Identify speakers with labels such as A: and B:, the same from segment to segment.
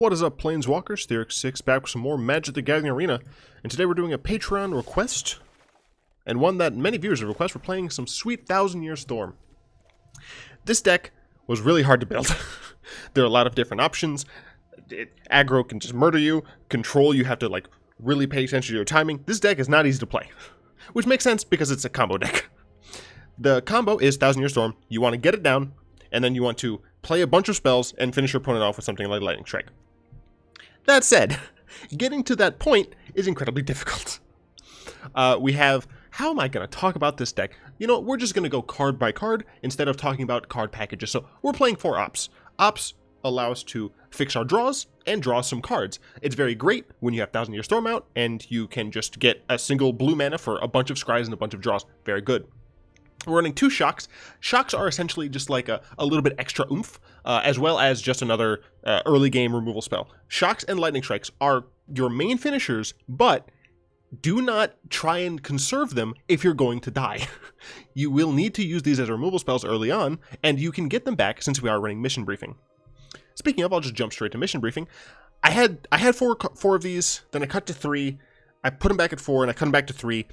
A: What is up, Planeswalkers? Theorix6 back with some more Magic the Gathering Arena, and today we're doing a Patreon request, and one that many viewers have requested. We're playing some sweet Thousand Year Storm. This deck was really hard to build. There are a lot of different options. Aggro can just murder you. Control, you have to like really pay attention to your timing. This deck is not easy to play, which makes sense because it's a combo deck. The combo is Thousand Year Storm. You want to get it down, and then you want to play a bunch of spells and finish your opponent off with something like Lightning Strike. That said, getting to that point is incredibly difficult. We have, how am I going to talk about this deck? You know, we're just going to go card by card instead of talking about card packages. So we're playing 4 Ops. Ops allow us to fix our draws and draw some cards. It's very great when you have Thousand Year Storm out and you can just get a single blue mana for a bunch of scries and a bunch of draws. Very good. We're running 2 Shocks. Shocks are essentially just like a little bit extra oomph, as well as just another early game removal spell. Shocks and Lightning Strikes are your main finishers, but do not try and conserve them if you're going to die. You will need to use these as removal spells early on, and you can get them back since we are running Mission Briefing. Speaking of, I'll just jump straight to Mission Briefing. I had four of these, then I cut to 3. I put them back at 4, and I cut them back to 3.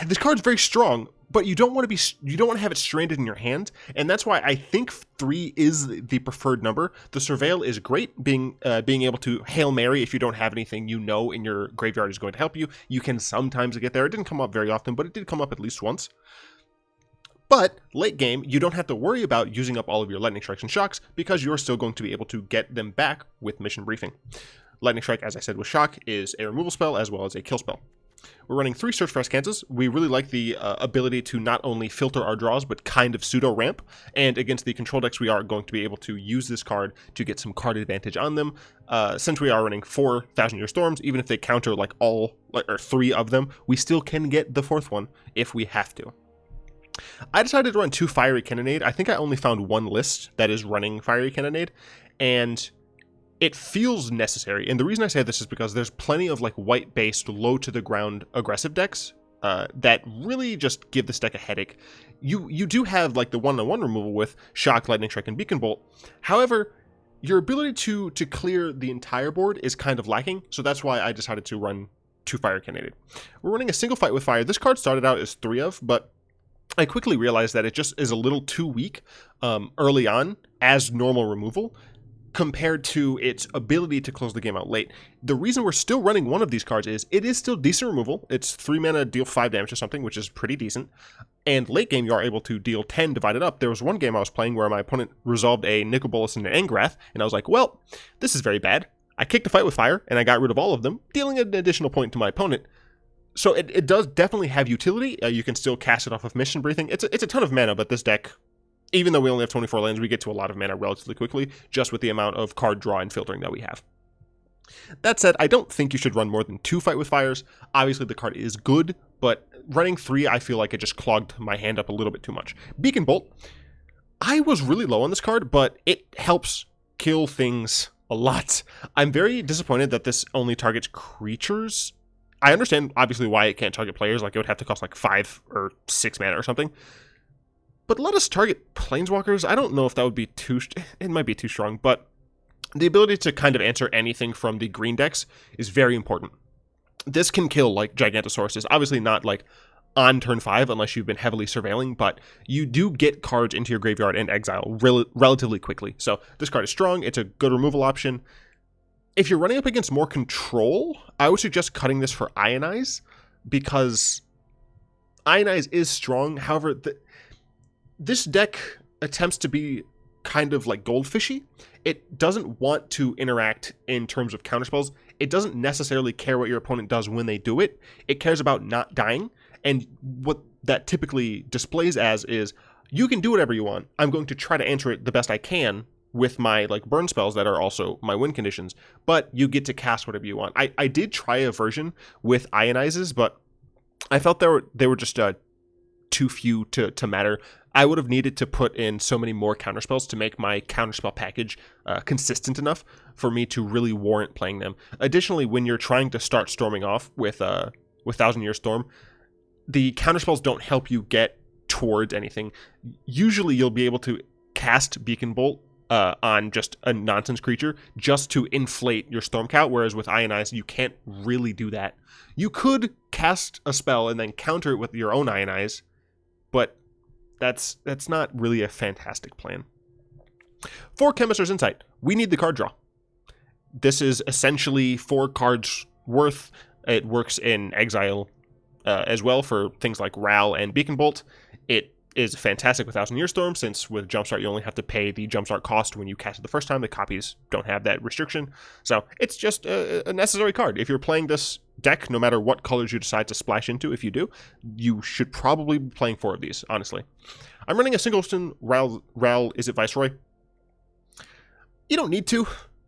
A: This card's very strong, but you don't want to have it stranded in your hand, and that's why I think 3 is the preferred number. The Surveil is great, being able to Hail Mary if you don't have anything you know in your graveyard is going to help you. You can sometimes get there. It didn't come up very often, but it did come up at least once. But late game, you don't have to worry about using up all of your Lightning Strikes and Shocks because you're still going to be able to get them back with Mission Briefing. Lightning Strike, as I said with Shock, is a removal spell as well as a kill spell. We're running 3 Search for Azcantas. We really like the ability to not only filter our draws, but kind of pseudo-ramp. And against the control decks, we are going to be able to use this card to get some card advantage on them. Since we are running 4 Thousand Year Storms, even if they counter like all, or 3 of them, we still can get the 4th one if we have to. I decided to run 2 Fiery Cannonade. I think I only found 1 list that is running Fiery Cannonade, and it feels necessary, and the reason I say this is because there's plenty of like white-based, low-to-the-ground aggressive decks that really just give this deck a headache. You do have like the 1-on-1 removal with Shock, Lightning Strike, and Beacon Bolt. However, your ability to clear the entire board is kind of lacking, so that's why I decided to run 2 Fire Cannonade. We're running a single Fight with Fire. This card started out as 3 of, but I quickly realized that it just is a little too weak early on as normal removal, compared to its ability to close the game out late. The reason we're still running 1 of these cards is it is still decent removal. It's 3 mana, deal 5 damage or something, which is pretty decent. And late game, you are able to deal 10 divided up. There was one game I was playing where my opponent resolved a Nicol Bolas and an Engrath, and I was like, well, this is very bad. I kicked a Fight with Fire, and I got rid of all of them, dealing an additional point to my opponent. So it does definitely have utility. You can still cast it off of Mission Briefing. It's a ton of mana, but this deck, even though we only have 24 lands, we get to a lot of mana relatively quickly, just with the amount of card draw and filtering that we have. That said, I don't think you should run more than 2 Fight with Fires. Obviously, the card is good, but running 3, I feel like it just clogged my hand up a little bit too much. Beacon Bolt, I was really low on this card, but it helps kill things a lot. I'm very disappointed that this only targets creatures. I understand, obviously, why it can't target players. Like, it would have to cost like 5 or 6 mana or something. But let us target Planeswalkers. I don't know if that would be too... It might be too strong, but the ability to kind of answer anything from the green decks is very important. This can kill, like, Gigantosaurus. Obviously not, like, on turn 5 unless you've been heavily surveilling, but you do get cards into your graveyard and exile relatively quickly. So this card is strong. It's a good removal option. If you're running up against more control, I would suggest cutting this for Ionize, because Ionize is strong. However, this deck attempts to be kind of like goldfishy. It doesn't want to interact in terms of counterspells. It doesn't necessarily care what your opponent does when they do it. It cares about not dying. And what that typically displays as is, you can do whatever you want. I'm going to try to answer it the best I can with my like burn spells that are also my win conditions. But you get to cast whatever you want. I did try a version with Ionizes, but I felt they were just too few to matter. I would have needed to put in so many more counterspells to make my counterspell package consistent enough for me to really warrant playing them. Additionally, when you're trying to start storming off with Thousand Year Storm, the counterspells don't help you get towards anything. Usually you'll be able to cast Beacon Bolt on just a nonsense creature just to inflate your storm count, whereas with Ionize, you can't really do that. You could cast a spell and then counter it with your own Ionize, but that's not really a fantastic plan. For Chemister's Insight, we need the card draw. This is essentially 4 cards worth. It works in Exile as well for things like Ral and Beacon Bolt. It is fantastic with Thousand Year Storm, since with Jumpstart you only have to pay the Jumpstart cost when you cast it the first time. The copies don't have that restriction, so it's just a necessary card. If you're playing this deck, no matter what colors you decide to splash into, if you do, you should probably be playing 4 of these, honestly. I'm running a Singleton Ral Izzet Viceroy. You don't need to.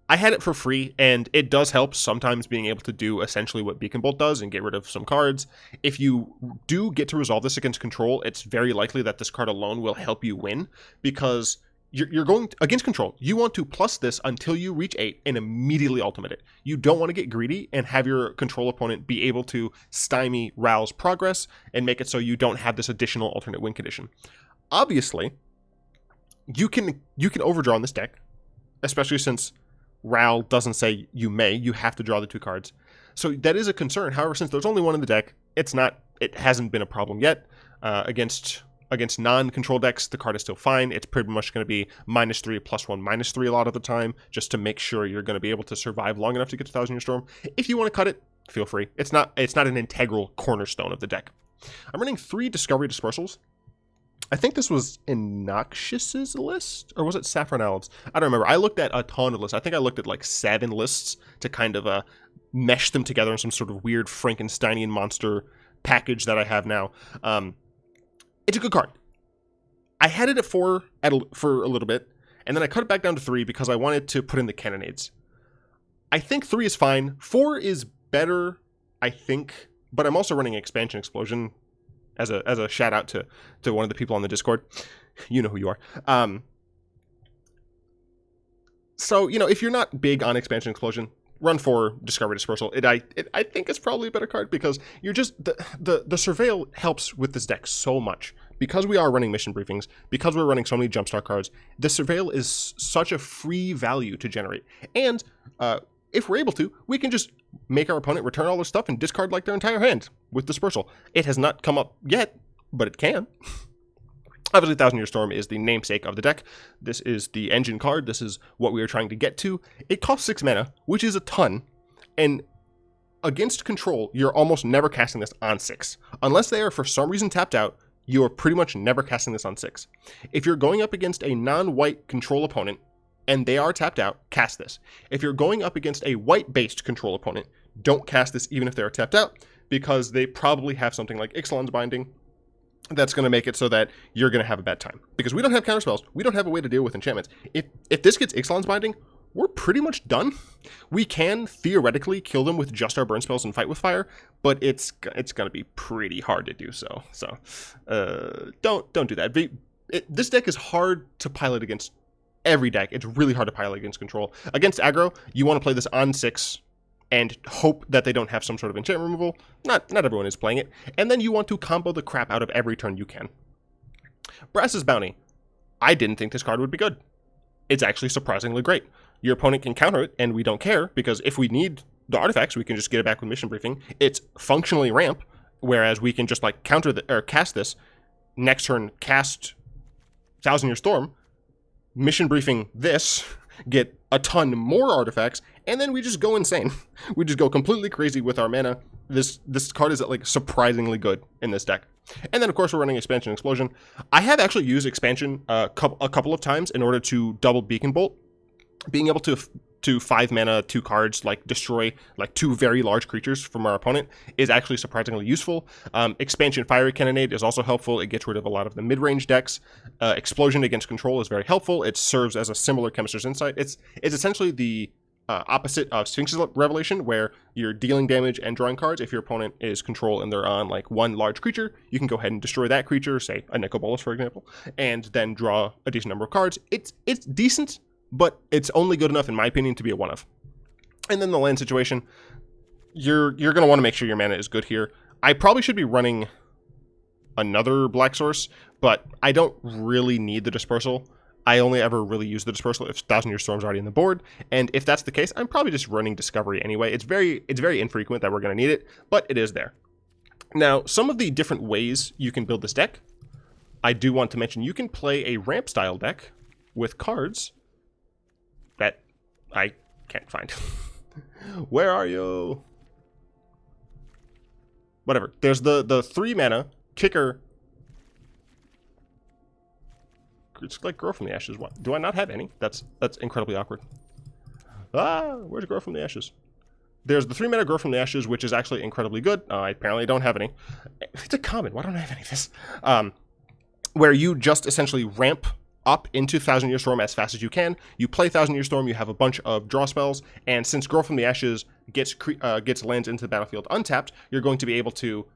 A: I had it for free, and it does help sometimes being able to do essentially what Beacon Bolt does and get rid of some cards. If you do get to resolve this against control, it's very likely that this card alone will help you win, because you're going against control. You want to plus this until you reach 8 and immediately ultimate it. You don't want to get greedy and have your control opponent be able to stymie Ral's progress and make it so you don't have this additional alternate win condition. Obviously, you can overdraw in this deck, especially since Ral doesn't say you may, you have to draw the 2 cards. So that is a concern. However, since there's only 1 in the deck, it hasn't been a problem yet. Against non-control decks, the card is still fine. It's pretty much going to be -3, +1, -3 a lot of the time, just to make sure you're going to be able to survive long enough to get to Thousand Year Storm. If you want to cut it, feel free. It's not an integral cornerstone of the deck. I'm running 3 Discovery Dispersals. I think this was in Noxious's list, or was it Saffron Alves? I don't remember. I looked at a ton of lists. I think I looked at like 7 lists to kind of mesh them together in some sort of weird Frankensteinian monster package that I have now. It's a good card. I had it at 4 for a little bit, and then I cut it back down to 3 because I wanted to put in the Cannonades. I think 3 is fine. 4 is better, I think, but I'm also running Expansion Explosion as a shout out to one of the people on the Discord. You know who you are. So, if you're not big on Expansion Explosion, run 4 Discovery Dispersal. I think it's probably a better card, because you're just the Surveil helps with this deck so much. Because we are running mission briefings, because we're running so many Jumpstart cards, the Surveil is such a free value to generate. And if we're able to, we can just make our opponent return all their stuff and discard like their entire hand with Dispersal. It has not come up yet, but it can. Obviously, Thousand Year Storm is the namesake of the deck. This is the engine card. This is what we are trying to get to. It costs 6 mana, which is a ton. And against control, you're almost never casting this on 6. Unless they are for some reason tapped out, you are pretty much never casting this on 6. If you're going up against a non-white control opponent and they are tapped out, cast this. If you're going up against a white-based control opponent, don't cast this even if they're tapped out, because they probably have something like Ixalan's Binding that's going to make it so that you're going to have a bad time. Because we don't have counterspells. We don't have a way to deal with enchantments. If this gets Ixalan's Binding, we're pretty much done. We can theoretically kill them with just our burn spells and fight with fire, but it's going to be pretty hard to do so. So don't do that. This deck is hard to pilot against every deck. It's really hard to pilot against control. Against aggro, you want to play this on 6 and hope that they don't have some sort of enchantment removal. Not everyone is playing it. And then you want to combo the crap out of every turn you can. Brass's Bounty. I didn't think this card would be good. It's actually surprisingly great. Your opponent can counter it, and we don't care, because if we need the artifacts, we can just get it back with Mission Briefing. It's functionally ramp, whereas we can just like cast this, next turn cast Thousand Year Storm, Mission Briefing this, get a ton more artifacts, and then we just go insane. We just go completely crazy with our mana. This card is like surprisingly good in this deck. And then of course we're running Expansion Explosion. I have actually used Expansion a couple of times in order to double Beacon Bolt. Being able to 5 mana, 2 cards, like destroy like 2 very large creatures from our opponent is actually surprisingly useful. Expansion Fiery Cannonade is also helpful. It gets rid of a lot of the mid-range decks. Explosion against control is very helpful. It serves as a similar Chemister's Insight. It's essentially the opposite of Sphinx's Revelation, where you're dealing damage and drawing cards. If your opponent is control and they're on like 1 large creature, you can go ahead and destroy that creature, say a Nekobolas for example, and then draw a decent number of cards. It's decent, but it's only good enough, in my opinion, to be a one-of. And then the land situation, you're going to want to make sure your mana is good here. I probably should be running another Black Source, but I don't really need the Dispersal. I only ever really use the Dispersal if Thousand Year Storm's already in the board, and if that's the case, I'm probably just running Discovery anyway. It's very infrequent that we're going to need it, but it is there. Now, some of the different ways you can build this deck, I do want to mention you can play a ramp-style deck with cards that I can't find. Where are you? Whatever. There's the 3 mana kicker. It's like Grow from the Ashes. What? Do I not have any? That's incredibly awkward. Ah, where's Grow from the Ashes? There's the 3 mana Grow from the Ashes, which is actually incredibly good. I apparently don't have any. It's a common. Why don't I have any of this? Where you just essentially ramp up into Thousand Year Storm as fast as you can. You play Thousand Year Storm, you have a bunch of draw spells, and since Grow from the Ashes gets lands into the battlefield untapped, you're going to be able to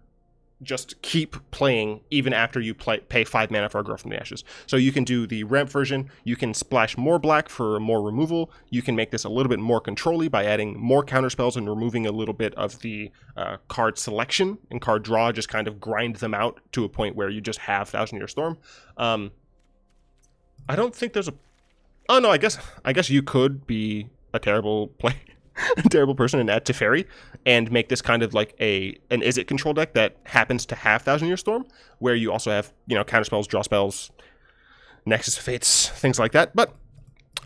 A: just keep playing even after you pay 5 mana for a Grow from the Ashes. So you can do the ramp version, you can splash more black for more removal, you can make this a little bit more control-y by adding more counterspells and removing a little bit of the card selection and card draw, just kind of grind them out to a point where you just have Thousand Year Storm. I don't think there's a... Oh no, I guess you could be a terrible person and add Teferi and make this kind of like an Izzet control deck that happens to have Thousand Year Storm, where you also have, counterspells, draw spells, Nexus of Fates, things like that. But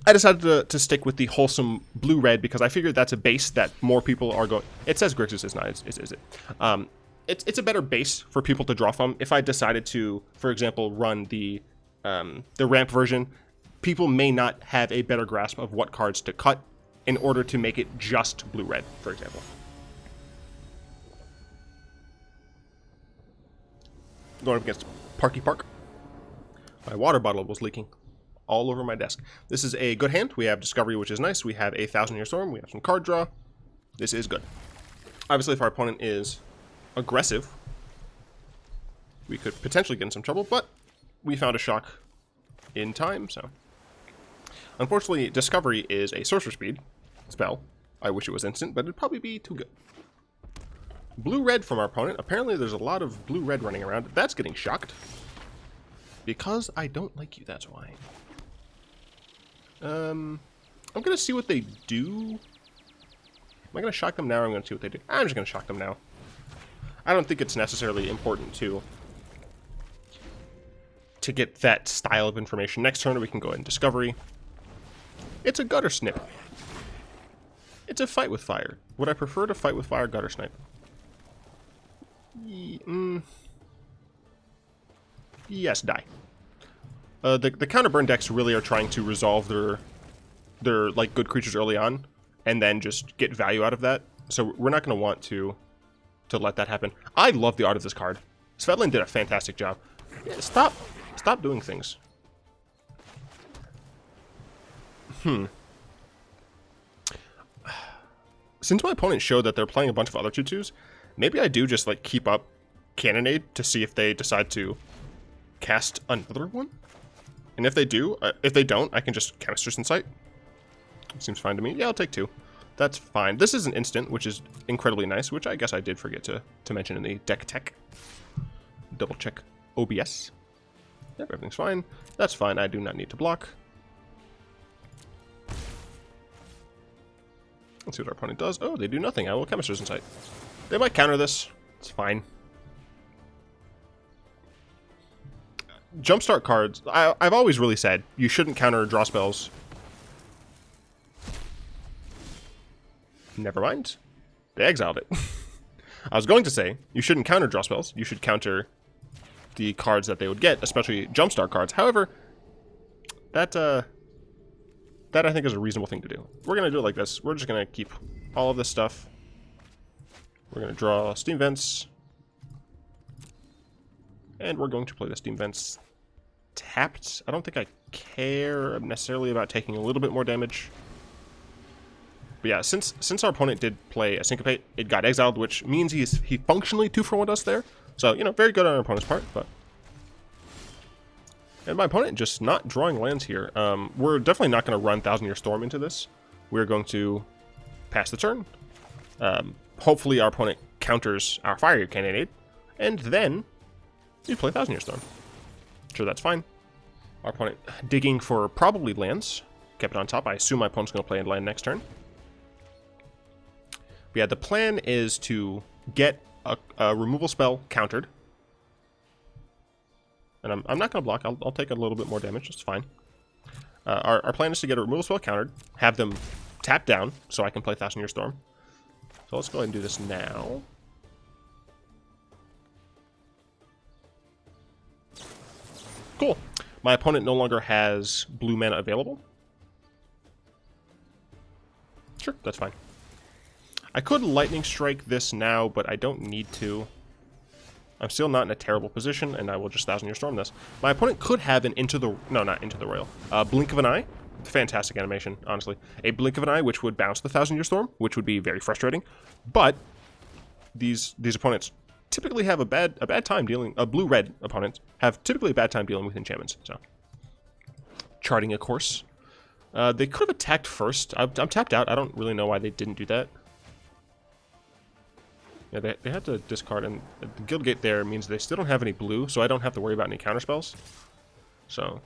A: I decided to stick with the wholesome blue-red because I figured that's a base that more people are going... It says Grixis is not, it's Izzet. It's a better base for people to draw from. If I decided to, for example, run the ramp version, people may not have a better grasp of what cards to cut in order to make it just blue-red, for example. Going up against Parky Park. My water bottle was leaking all over my desk. This is a good hand. We have Discovery, which is nice. We have a Thousand Year Storm. We have some card draw. This is good. Obviously, if our opponent is aggressive, we could potentially get in some trouble, but we found a shock in time, so... Unfortunately, Discovery is a sorcerer speed spell. I wish it was instant, but it'd probably be too good. Blue-red from our opponent. Apparently there's a lot of blue-red running around. That's getting shocked. Because I don't like you, that's why. I'm going to see what they do. Am I going to shock them now or I'm going to see what they do? I'm just going to shock them now. I don't think it's necessarily important to get that style of information. Next turn we can go ahead and Discovery. It's a Gutter Snip. It's a Fight with Fire. Would I prefer to Fight with Fire Gutter Snipe? Yes, die. The CounterBurn decks really are trying to resolve their like good creatures early on, and then just get value out of that. So we're not going to want to let that happen. I love the art of this card. Svetlin did a fantastic job. Yeah, stop doing things. Since my opponent showed that they're playing a bunch of other 2/2s, maybe I do just like keep up Cannonade to see if they decide to cast another one. And if they do, if they don't, I can just Chemister's Insight. Seems fine to me. Yeah, I'll take 2. That's fine. This is an instant, which is incredibly nice, which I guess I did forget to mention in the DeckTech. Double check OBS. Yep, everything's fine. That's fine. I do not need to block. Let's see what our opponent does. Oh, they do nothing. I will Chemister's Insight. They might counter this. It's fine. Jumpstart cards. I've always really said you shouldn't counter draw spells. Never mind. They exiled it. I was going to say you shouldn't counter draw spells. You should counter the cards that they would get, especially Jumpstart cards. However, that I think is a reasonable thing to do. We're going to do it like this. We're just going to keep all of this stuff. We're going to draw Steam Vents. And we're going to play the Steam Vents tapped. I don't think I care necessarily about taking a little bit more damage. But yeah, since our opponent did play a Syncopate, it got exiled, which means he functionally 2-for-1'd us there. So, very good on our opponent's part, but... And my opponent just not drawing lands here. We're definitely not going to run Thousand Year Storm into this. We're going to pass the turn. Hopefully our opponent counters our Fiery Cannonade, and then we play Thousand Year Storm. Sure, that's fine. Our opponent digging for probably lands. Kept it on top. I assume my opponent's going to play a land next turn. But yeah, the plan is to get a removal spell countered. And I'm not going to block. I'll take a little bit more damage. It's fine. Our plan is to get a removal spell countered, have them tap down so I can play Thousand Year Storm. So let's go ahead and do this now. Cool. My opponent no longer has blue mana available. Sure, that's fine. I could Lightning Strike this now, but I don't need to. I'm still not in a terrible position, and I will just Thousand Year Storm this. My opponent could have an not Into the Royal. Blink of an Eye. Fantastic animation, honestly. A Blink of an Eye, which would bounce the Thousand Year Storm, which would be very frustrating. But these opponents typically have a bad time dealing. Blue-red opponents have typically a bad time dealing with enchantments. So, charting a course. They could have attacked first. I'm tapped out. I don't really know why they didn't do that. Yeah, they had to discard, and the Guildgate there means they still don't have any blue, so I don't have to worry about any counterspells. So,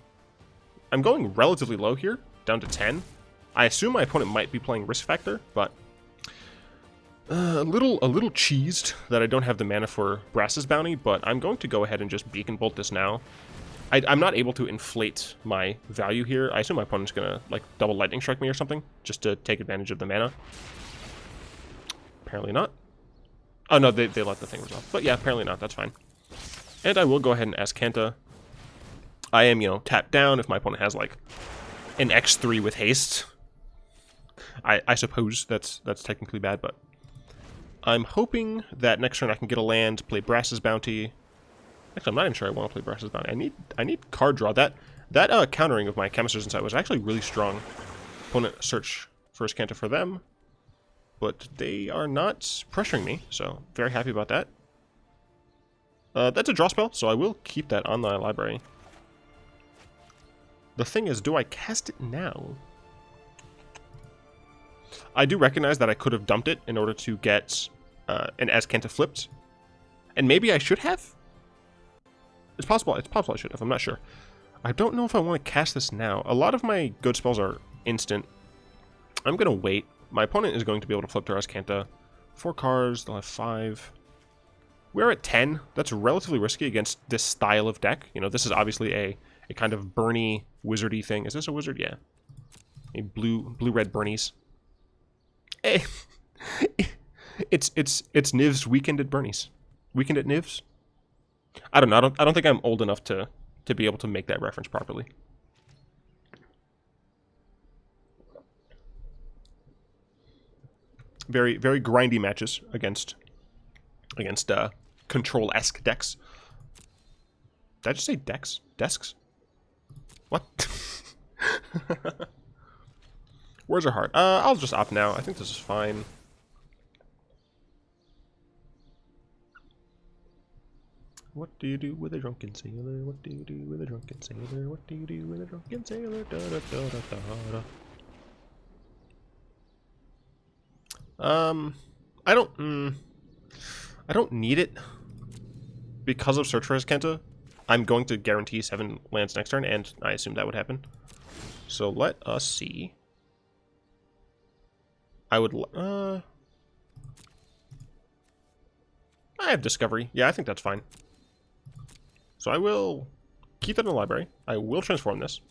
A: I'm going relatively low here, down to 10. I assume my opponent might be playing Risk Factor, but a little cheesed that I don't have the mana for Brass's Bounty, but I'm going to go ahead and just Beacon Bolt this now. I'm not able to inflate my value here. I assume my opponent's gonna like double Lightning Strike me or something, just to take advantage of the mana. Apparently not. Oh no, they let the thing resolve. But yeah, apparently not, that's fine. And I will go ahead and Azcanta. I am, tapped down if my opponent has like an X3 with haste. I suppose that's technically bad, but I'm hoping that next turn I can get a land, play Brass's Bounty. Actually, I'm not even sure I want to play Brass's Bounty. I need card draw. That countering of my Chemister's Insight was actually really strong. Opponent search for Azcanta for them, but they are not pressuring me, so very happy about that. That's a draw spell, so I will keep that on the library. The thing is, do I cast it now? I do recognize that I could have dumped it in order to get an Azcanta flipped, and maybe I should have. It's possible I should have. I'm not sure. I don't know if I want to cast this now. A lot of my good spells are instant. I'm gonna wait. My opponent is going to be able to flip their Azcanta. 4 cards. They'll have 5. We're at 10. That's relatively risky against this style of deck. This is obviously a kind of Burny wizardy thing. Is this a wizard? Yeah. A blue-red Burnies. Hey. It's Niv's Weekend at Burnies. Weekend at Niv's? I don't know. I don't think I'm old enough to be able to make that reference properly. Very, very grindy matches against control-esque decks. Did I just say decks? Desks? What? Words are hard. I'll just opt now. I think this is fine. What do you do with a drunken sailor? What do you do with a drunken sailor? What do you do with a drunken sailor? Da, da, da, da, da, da. I don't need it because of Search for Azcanta. I'm going to guarantee 7 lands next turn, and I assume that would happen. So let us see. I have Discovery. Yeah, I think that's fine. So I will keep that in the library. I will transform this.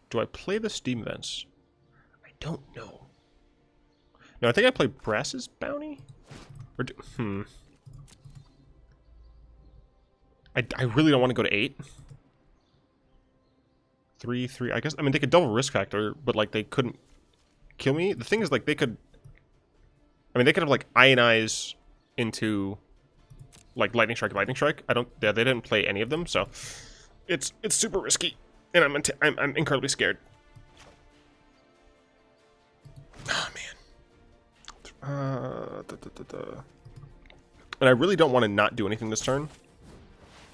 A: Do I play the Steam events? I don't know. No, I think I play Brass's Bounty? Or I really don't want to go to 8. 3. I guess, they could double Risk Factor, but, like, they couldn't kill me. The thing is, like, they could have, like, Ionize into, like, Lightning Strike. They didn't play any of them, so it's super risky, and I'm incredibly scared. Oh, man. And I really don't want to not do anything this turn,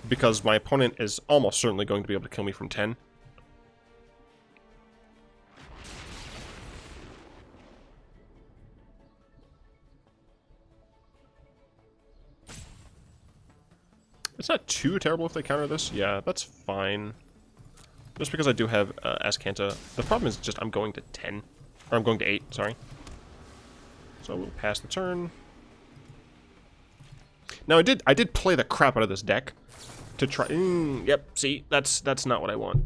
A: because my opponent is almost certainly going to be able to kill me from 10. It's not too terrible if they counter this. Yeah, that's fine. Just because I do have Azcanta. The problem is just I'm going to 10. Or I'm going to 8, sorry. So we'll pass the turn. Now I did play the crap out of this deck to try. Yep, see, that's not what I want.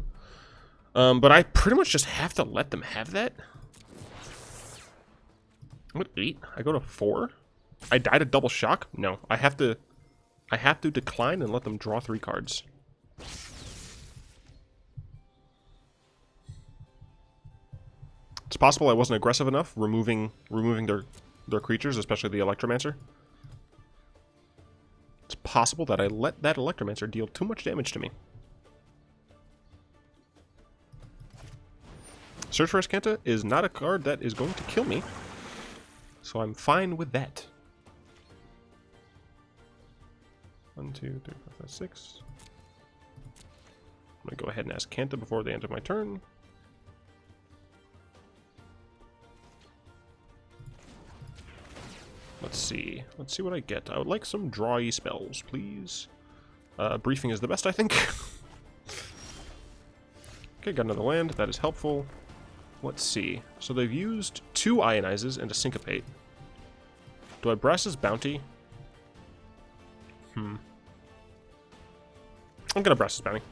A: But I pretty much just have to let them have that. I'm at 8. I go to 4. I died a double shock. No, I have to decline and let them draw 3 cards. It's possible I wasn't aggressive enough, removing their creatures, especially the Electromancer. It's possible that I let that Electromancer deal too much damage to me. Search for Azcanta is not a card that is going to kill me, so I'm fine with that. 1, 2, 3, 4, 5, 6. I'm going to go ahead and Azcanta before the end of my turn. Let's see. Let's see what I get. I would like some drawy spells, please. Briefing is the best, I think. Okay, got another land. That is helpful. Let's see. So they've used 2 Ionizes and a Syncopate. Do I Brass's Bounty? I'm gonna Brass's Bounty.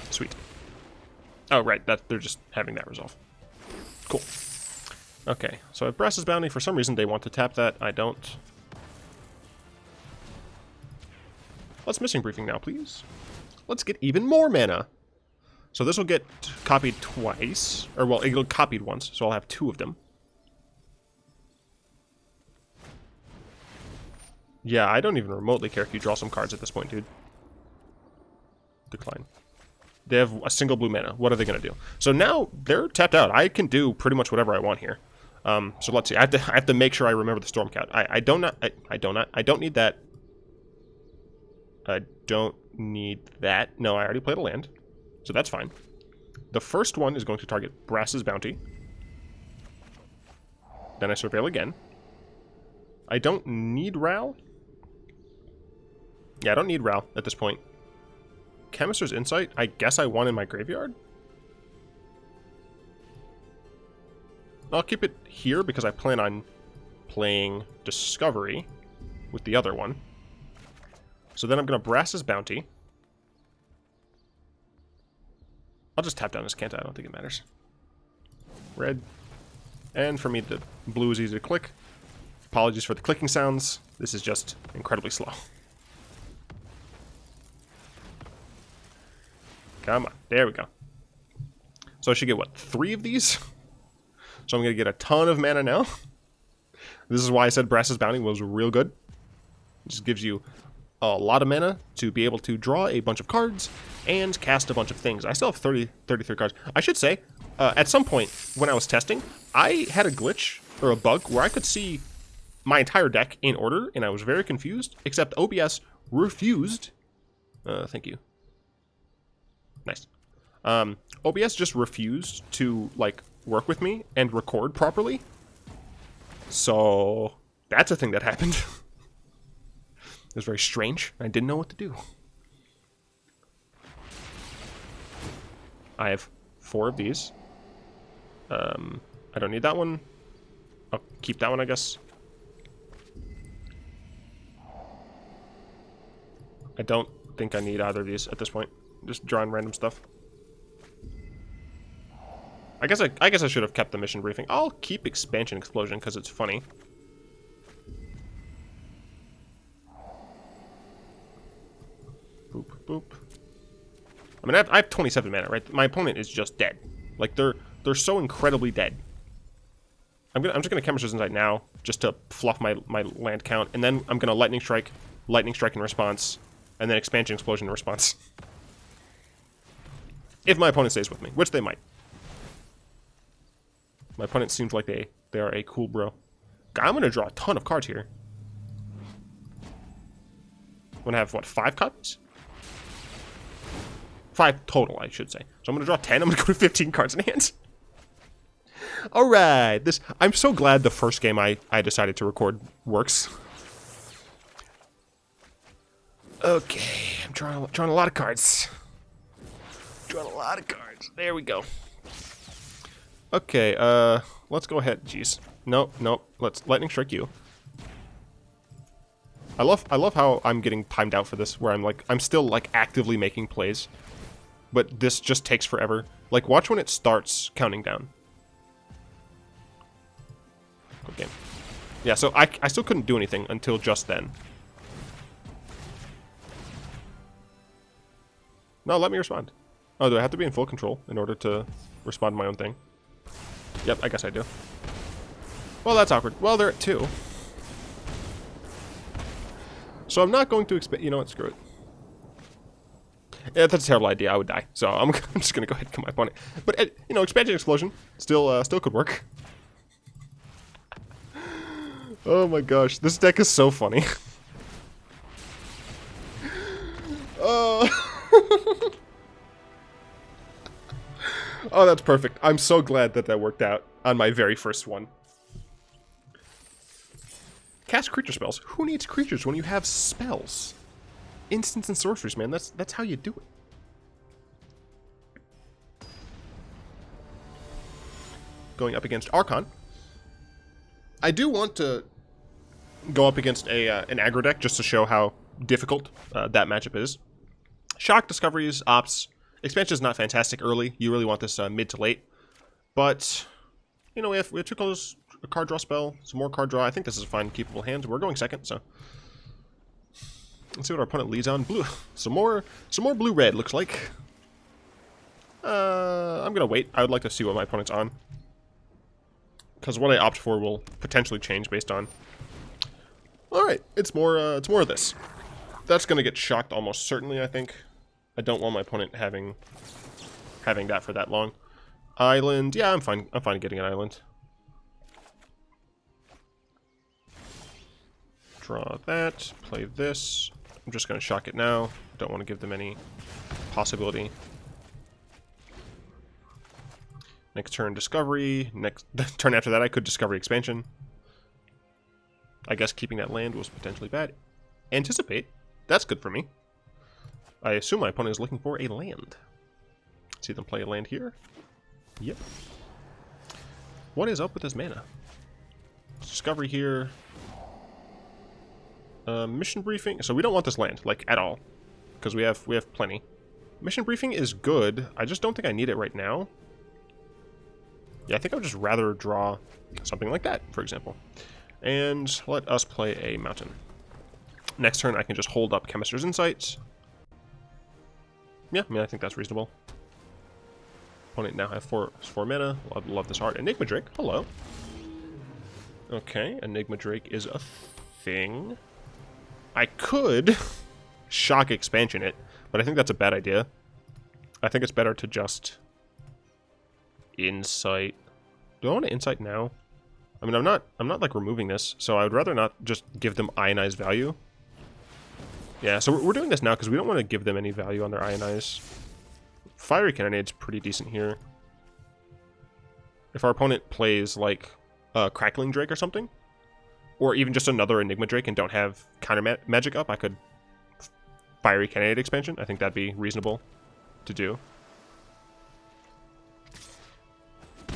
A: Sweet. Oh, right, they're just having that resolve. Cool. Okay, so I have Brass's Bounty. For some reason, they want to tap that. I don't. Let's Missing Briefing now, please. Let's get even more mana. So this will get copied twice. Or, well, it'll copied once, so I'll have 2 of them. Yeah, I don't even remotely care if you draw some cards at this point, dude. Decline. They have a single blue mana. What are they going to do? So now they're tapped out. I can do pretty much whatever I want here. So let's see. I have to make sure I remember the Stormcat. I don't need that. I don't need that. No, I already played a land, so that's fine. The first one is going to target Brass's Bounty. Then I Surveil again. I don't need Ral. Yeah, I don't need Ral at this point. Chemister's Insight, I guess I want in my graveyard? I'll keep it here because I plan on playing Discovery with the other one. So then I'm going to Brass's Bounty. I'll just tap down Azcanta, I don't think it matters. Red. And for me, the blue is easy to click. Apologies for the clicking sounds. This is just incredibly slow. Come on. There we go. So I should get, what, 3 of these? So I'm going to get a ton of mana now. This is why I said Brass's Bounty was real good. It just gives you a lot of mana to be able to draw a bunch of cards and cast a bunch of things. I still have 33 cards. I should say, at some point when I was testing, I had a glitch or a bug where I could see my entire deck in order, and I was very confused, except OBS refused. Thank you. Nice. OBS just refused to, like, work with me and record properly. So that's a thing that happened. It was very strange. I didn't know what to do. I have 4 of these. I don't need that one. I'll keep that one, I guess. I don't think I need either of these at this point. Just drawing random stuff. I guess I should have kept the mission briefing. I'll keep Expansion Explosion because it's funny. Boop, boop. I mean, I have 27 mana, right? My opponent is just dead. Like, they're so incredibly dead. I'm just gonna Chemister's Insight now, just to fluff my land count, and then I'm gonna Lightning Strike in response, and then Expansion Explosion in response. If my opponent stays with me, which they might. My opponent seems like they are a cool bro. I'm gonna draw a ton of cards here. I'm gonna have, what, 5 copies? 5 total, I should say. So I'm gonna draw 10, I'm gonna go to 15 cards in hand. All right, I'm so glad the first game I decided to record works. Okay, I'm drawing a lot of cards. Drawing a lot of cards. There we go. Okay, let's go ahead. Jeez. Nope. Let's lightning strike you. I love how I'm getting timed out for this, where I'm still like actively making plays, but this just takes forever. Like, watch when it starts counting down. Good game. Yeah, so I still couldn't do anything until just then. No, let me respond. Oh, do I have to be in full control in order to respond to my own thing? Yep, I guess I do. Well, that's awkward. Well, they're at 2. So I'm not going to expect... You know what? Screw it. Yeah, that's a terrible idea. I would die. So I'm just going to go ahead and kill my opponent. But, you know, Expansion Explosion still could work. Oh my gosh. This deck is so funny. Oh, that's perfect. I'm so glad that worked out on my very first one. Cast creature spells. Who needs creatures when you have spells? Instants and sorceries, man. That's how you do it. Going up against Archon. I do want to go up against an aggro deck just to show how difficult that matchup is. Shock, Discoveries, Ops. Expansion is not fantastic early. You really want this mid to late. But, you know, we have 2 colors, a card draw spell, some more card draw. I think this is a fine, keepable hand. We're going second, so... Let's see what our opponent leads on. Blue. Some more blue-red, looks like. I'm going to wait. I would like to see what my opponent's on. Because what I opt for will potentially change based on... Alright, it's more of this. That's going to get shocked almost certainly, I think. I don't want my opponent having that for that long. Island, yeah, I'm fine getting an island. Draw that, play this. I'm just going to shock it now. Don't want to give them any possibility. Next turn, Discovery. Next turn after that, I could Discovery Expansion. I guess keeping that land was potentially bad. Anticipate. That's good for me. I assume my opponent is looking for a land. See them play a land here? Yep. What is up with this mana? Discovery here. Mission Briefing. So we don't want this land, like, at all. Because we have plenty. Mission Briefing is good. I just don't think I need it right now. Yeah, I think I would just rather draw something like that, for example. And let us play a mountain. Next turn, I can just hold up Chemister's Insights. Yeah, I mean, I think that's reasonable. Opponent now have 4 mana. Love this art. Enigma Drake. Hello. Okay, Enigma Drake is a thing. I could shock expansion it, but I think that's a bad idea. I think it's better to just insight. Do I want to insight now? I mean, I'm not like removing this, so I would rather not just give them ionized value. Yeah, so we're doing this now because we don't want to give them any value on their ionize. Fiery Cannonade's pretty decent here. If our opponent plays like a Crackling Drake or something, or even just another Enigma Drake and don't have counter magic up, I could Fiery Cannonade expansion. I think that'd be reasonable to do.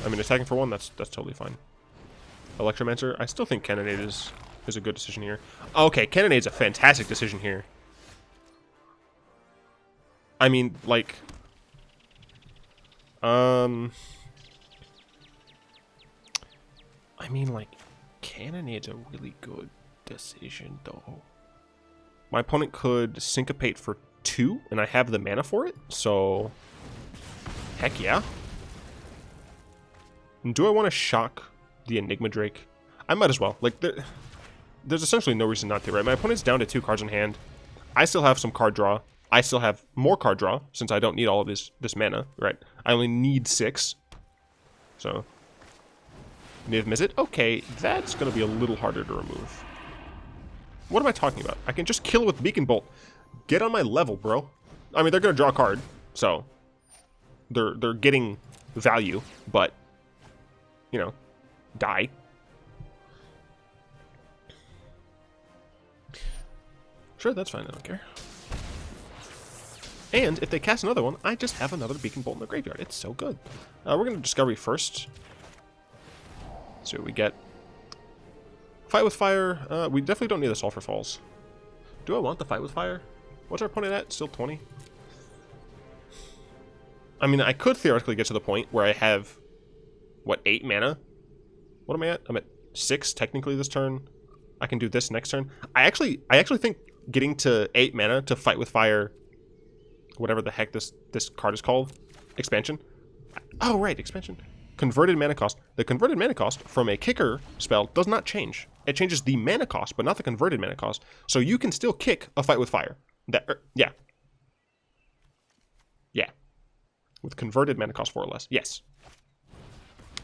A: I mean, attacking for 1, that's totally fine. Electromancer, I still think Cannonade is a good decision here. Okay, Cannonade's a fantastic decision here. I mean, like... I mean, like, Cannonade's a really good decision, though. My opponent could Syncopate for 2, and I have the mana for it, so... Heck yeah. And do I want to shock the Enigma Drake? I might as well. Like, there's essentially no reason not to, right? My opponent's down to 2 cards in hand. I still have some card draw. I still have more card draw, since I don't need all of this mana, right? I only need 6. So... Niv Mizzet? Okay, that's going to be a little harder to remove. What am I talking about? I can just kill with Beacon Bolt. Get on my level, bro. I mean, they're going to draw a card, so... They're getting value, but... you know, die. Sure, that's fine, I don't care. And if they cast another one, I just have another Beacon Bolt in the graveyard. It's so good. We're going to Discovery first. See what we get. Fight with Fire. We definitely don't need the Sulfur Falls. Do I want the Fight with Fire? What's our opponent at? Still 20? I mean, I could theoretically get to the point where I have, what, 8 mana? What am I at? I'm at 6 technically this turn. I can do this next turn. I actually think getting to 8 mana to Fight with Fire, whatever the heck this card is called, expansion. Oh, right, expansion. Converted mana cost. The converted mana cost from a kicker spell does not change. It changes the mana cost, but not the converted mana cost. So you can still kick a Fight with Fire. Yeah. Yeah. With converted mana cost 4 or less. Yes.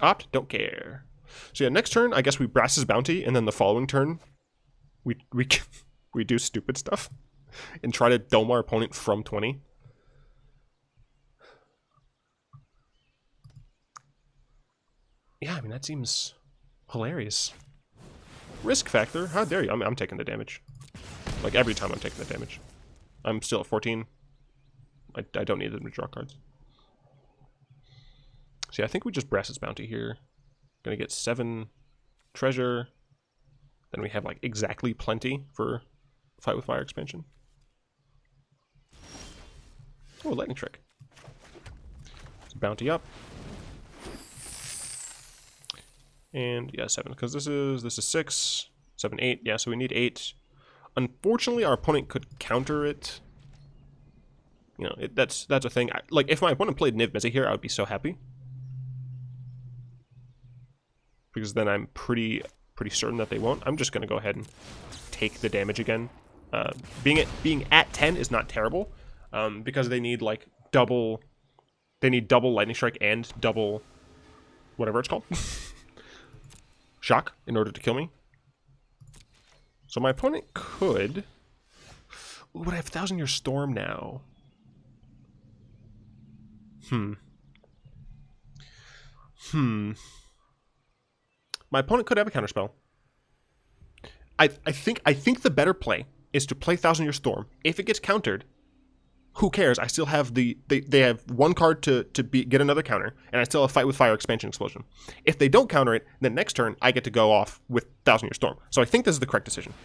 A: Opt, don't care. So yeah, next turn, I guess we Brass's Bounty, and then the following turn, we do stupid stuff and try to dome our opponent from 20. Yeah, I mean, that seems hilarious. Risk factor? How dare you? I'm taking the damage. Like, every time I'm taking the damage. I'm still at 14. I don't need them to draw cards. See, I think we just Brass's Bounty here. Gonna get 7 treasure. Then we have, like, exactly plenty for Fight with Fire expansion. Oh, Lightning Trick. Let's bounty up. And yeah, 7, because this is 6, 7, 8. Yeah, so we need 8. Unfortunately, our opponent could counter it. You know, that's a thing. Like, if my opponent played Niv Mizzet here, I would be so happy, because then I'm pretty certain that they won't. I'm just gonna go ahead and take the damage again. Being at 10 is not terrible, because they need like double. They need double Lightning Strike and double whatever it's called. Shock in order to kill me. So my opponent could... Ooh, but I have 1,000-Year Storm now. My opponent could have a counterspell. I think the better play is to play 1,000-Year Storm. If it gets countered, who cares? I still have they have 1 card to get another counter, and I still have Fight with Fire expansion explosion. If they don't counter it, then next turn I get to go off with 1,000-Year Storm. So I think this is the correct decision.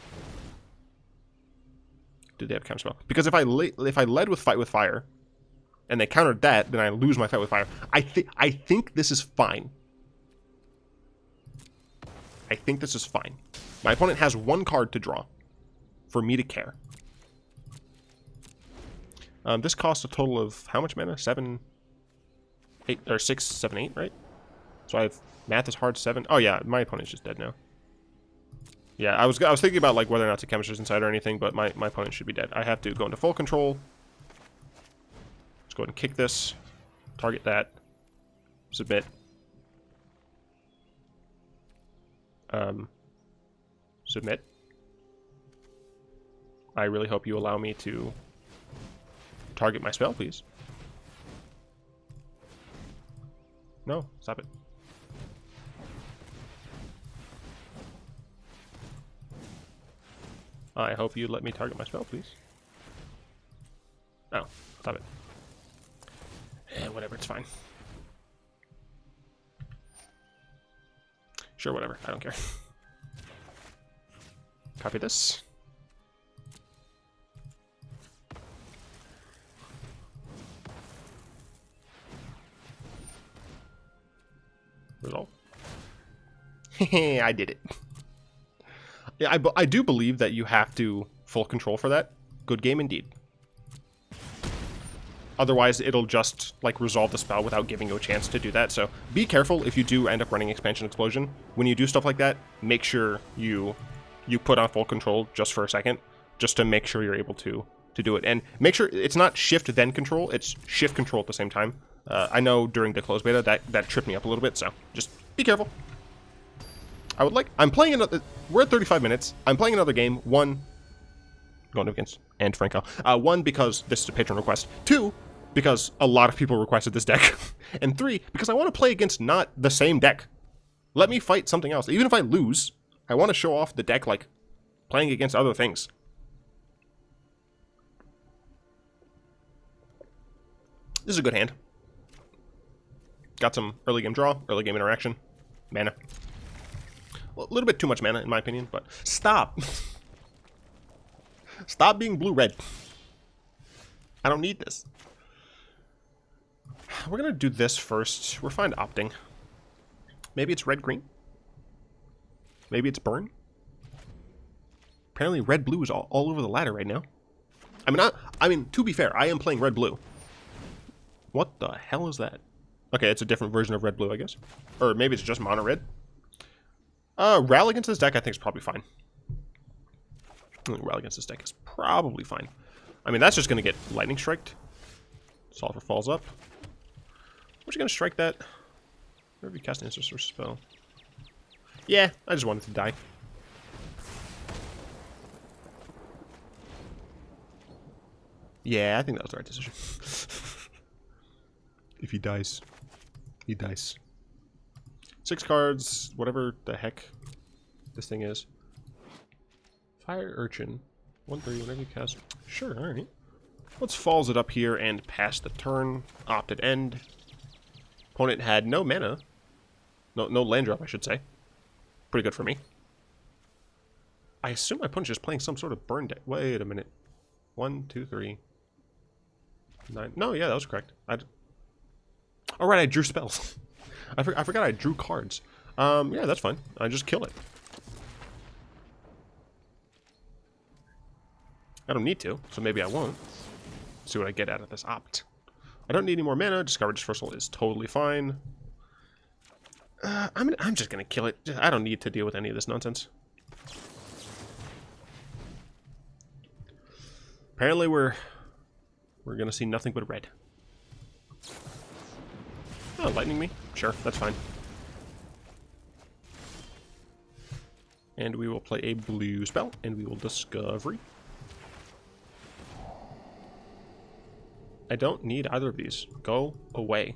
A: Did they have counterspell? Because if I led with Fight with Fire, and they countered that, then I lose my Fight with Fire. I think this is fine. I think this is fine. My opponent has 1 card to draw for me to care. This costs a total of how much mana? 7, 8, or 6, 7, 8, right? So I have math is hard 7. Oh yeah, my opponent's just dead now. Yeah, I was thinking about like whether or not to Chemister's inside or anything, but my opponent should be dead. I have to go into full control. Let's go ahead and kick this. Target that. Submit. Submit. I really hope you allow me to target my spell, please. No, stop it. I hope you let me target my spell, please. Oh, stop it. Whatever, it's fine. Sure, whatever, I don't care. Copy this. Resolve. I did it. Yeah, I do believe that you have to full control for that. Good game indeed. Otherwise, it'll just like resolve the spell without giving you a chance to do that. So be careful if you do end up running Expansion Explosion. When you do stuff like that, make sure you put on full control just for a second, just to make sure you're able to do it. And make sure it's not shift then control, it's shift control at the same time. I know during the closed beta that tripped me up a little bit, so just be careful. I'm playing another, we're at 35 minutes. I'm playing another game. 1, going against and Franco. 1, because this is a patron request. 2, because a lot of people requested this deck. And 3, because I want to play against not the same deck. Let me fight something else. Even if I lose, I want to show off the deck, like, playing against other things. This is a good hand. Got some early game draw, early game interaction, mana. Well, a little bit too much mana, in my opinion, but stop. Stop being blue-red. I don't need this. We're going to do this first. We're fine opting. Maybe it's red-green. Maybe it's burn. Apparently red-blue is all over the ladder right now. I mean, to be fair, I am playing red-blue. What the hell is that? Okay, it's a different version of red-blue, I guess. Or maybe it's just mono-red. Ral against this deck, I think, is probably fine. Ral against this deck is probably fine. I mean, that's just going to get lightning striked. Sulfur Falls up. We're just going to strike that. Whenever you cast an instant source spell. Yeah, I just wanted to die. Yeah, I think that was the right decision. If he dies, he dies. 6 cards, whatever the heck this thing is. Fire Urchin. 1/3, whenever you cast. Sure, alright. Let's Falls it up here and pass the turn. Opted end. Opponent had no mana. No land drop, I should say. Pretty good for me. I assume my opponent's just playing some sort of burn deck. Wait a minute. 1, 2, 3. 9. No, yeah, that was correct. Alright, I drew spells. I forgot I drew cards. Yeah, that's fine. I just kill it. I don't need to, so maybe I won't. See what I get out of this opt. I don't need any more mana. Discover Dispersal is totally fine. I'm just gonna kill it. I don't need to deal with any of this nonsense. Apparently we're gonna see nothing but red. Oh, lightning me? Sure, that's fine. And we will play a blue spell, and we will Discovery. I don't need either of these. Go away.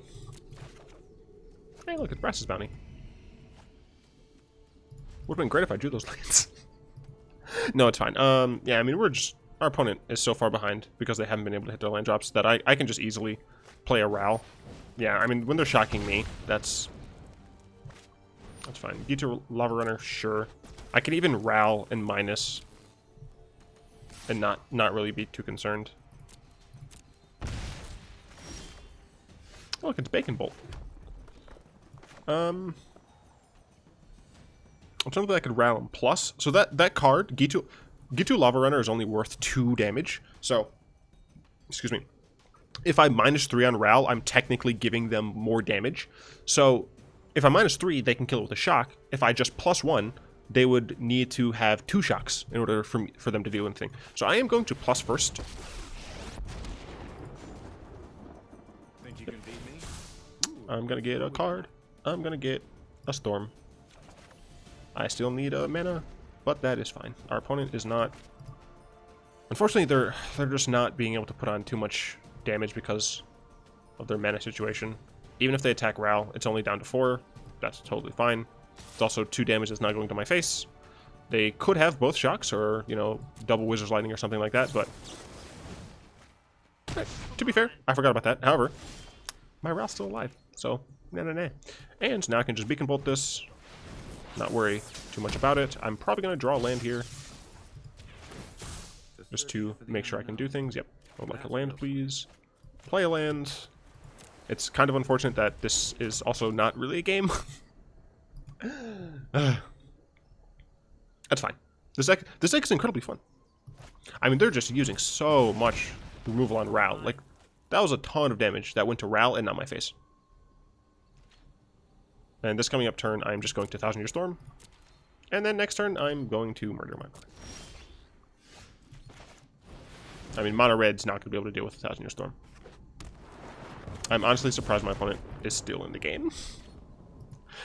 A: Hey, look, it's Brass's Bounty. Would've been great if I drew those lands. No, it's fine. Yeah, I mean, our opponent is so far behind because they haven't been able to hit their land drops that I can just easily play a Ral. Yeah, I mean, when they're shocking me, that's fine. Detour Lava Runner, sure. I can even Ral and minus and not really be too concerned. Oh, look, it's Bacon Bolt. I'm trying to think I could Ral him plus. So that card, Gitu Lava Runner, is only worth 2 damage. So, excuse me. If I -3 on Ral, I'm technically giving them more damage. So, if I -3, they can kill it with a shock. If I just +1, they would need to have 2 shocks in order for them to do anything. So I am going to plus first.
B: Think you can beat me?
A: I'm gonna get a card. I'm gonna get a Storm. I still need a mana, but that is fine. Our opponent is not. Unfortunately, they're just not being able to put on too much damage because of their mana situation. Even if they attack Ral, it's only down to 4. That's totally fine. It's also 2 damage that's not going to my face. They could have both shocks or, you know, double Wizard's Lightning or something like that, but to be fair, I forgot about that. However, my Ral's still alive, so nah. And now I can just Beacon Bolt this, not worry too much about it. I'm probably going to draw a land here just to make sure I can do things. Yep, I would like a land, please. Play a land. It's kind of unfortunate that this is also not really a game. That's fine. This deck is incredibly fun. I mean, they're just using so much removal on Ral. Like, that was a ton of damage that went to Ral and not my face. And this coming up turn, I'm just going to 1,000 Year Storm. And then next turn, I'm going to murder my opponent. I mean, Mono Red's not going to be able to deal with 1,000 Year Storm. I'm honestly surprised my opponent is still in the game.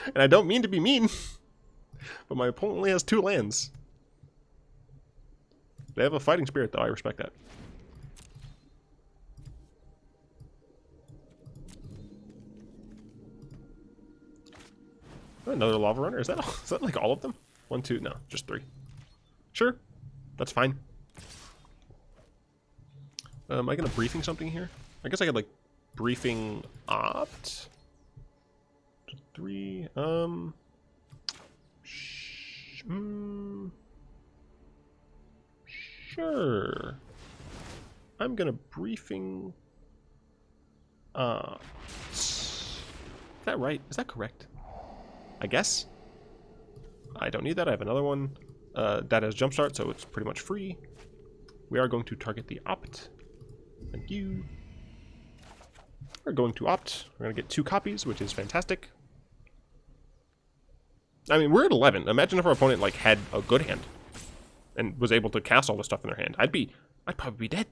A: And I don't mean to be mean, but my opponent only has 2 lands. They have a fighting spirit, though. I respect that. Another lava runner? Is that like all of them? 1, 2, no, just 3. Sure, that's fine. Am I gonna briefing something here? I guess I could like briefing opt. 3. Sure. I'm gonna briefing is that right? Is that correct? I guess. I don't need that. I have another one that has jumpstart, so it's pretty much free. We are going to target the opt. Thank you. We're going to opt. We're going to get 2 copies, which is fantastic. I mean, we're at 11. Imagine if our opponent like had a good hand and was able to cast all the stuff in their hand. I'd probably be dead.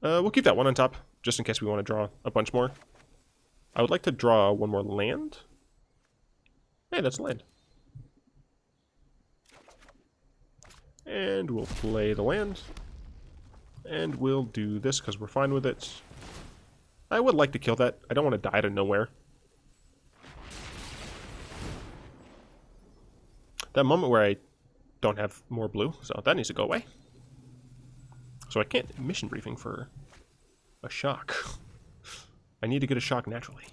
A: We'll keep that one on top, just in case we want to draw a bunch more. I would like to draw one more land. Hey, that's land. And we'll play the land. And we'll do this because we're fine with it. I would like to kill that. I don't want to die out of nowhere. That moment where I don't have more blue, so that needs to go away. So I can't mission briefing for a shock. I need to get a shock naturally.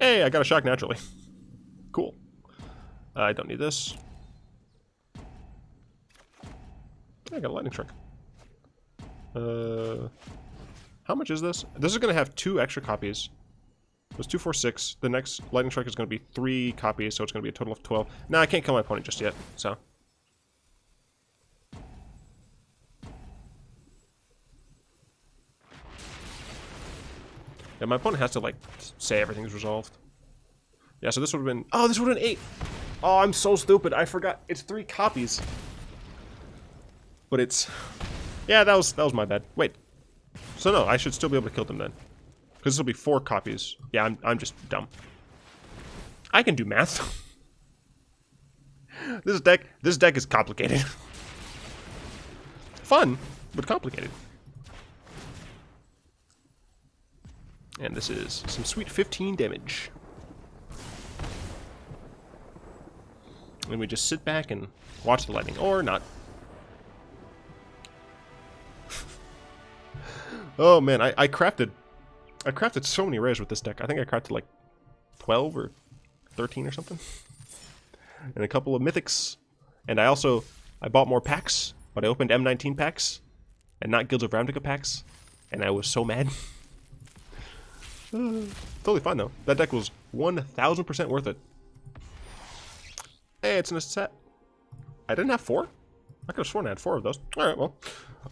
A: Hey, I got a shock naturally. Cool. I don't need this. I got a lightning strike. How much is this? This is going to have 2 extra copies. It was 2, 4, 6. The next lightning strike is going to be 3 copies, so it's going to be a total of 12. Nah, I can't kill my opponent just yet, so. Yeah, my opponent has to, like, say everything's resolved. Yeah, so this would have been... Oh, this would have been 8! Oh, I'm so stupid. I forgot. It's 3 copies. But it's... Yeah, that was my bad. Wait. So no, I should still be able to kill them then. Because this will be 4 copies. Yeah, I'm just dumb. I can do math. This deck is complicated. Fun, but complicated. And this is some sweet 15 damage. And we just sit back and watch the lightning, or not. Oh man, I crafted so many rares with this deck. I think I crafted like 12 or 13 or something. And a couple of mythics. And I bought more packs, but I opened M19 packs and not Guilds of Ravnica packs. And I was so mad. Totally fine though. That deck was 1000% worth it. Hey, it's in a set. I didn't have 4? I could have sworn I had 4 of those. Alright, well.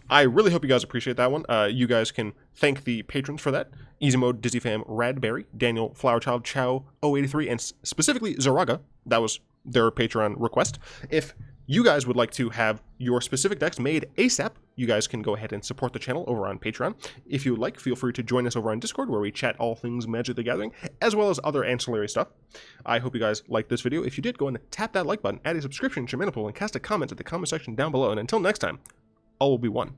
A: I really hope you guys appreciate that one. You guys can thank the patrons for that. Easy Mode, Dizzy Fam, Radberry, Daniel, Flowerchild, Chow, 083, and specifically Zaraga. That was their Patreon request. If you guys would like to have your specific decks made ASAP, you guys can go ahead and support the channel over on Patreon. If you would like, feel free to join us over on Discord, where we chat all things Magic the Gathering, as well as other ancillary stuff. I hope you guys liked this video. If you did, go and tap that like button, add a subscription to your mana pool, and cast a comment at the comment section down below. And until next time, all will be one.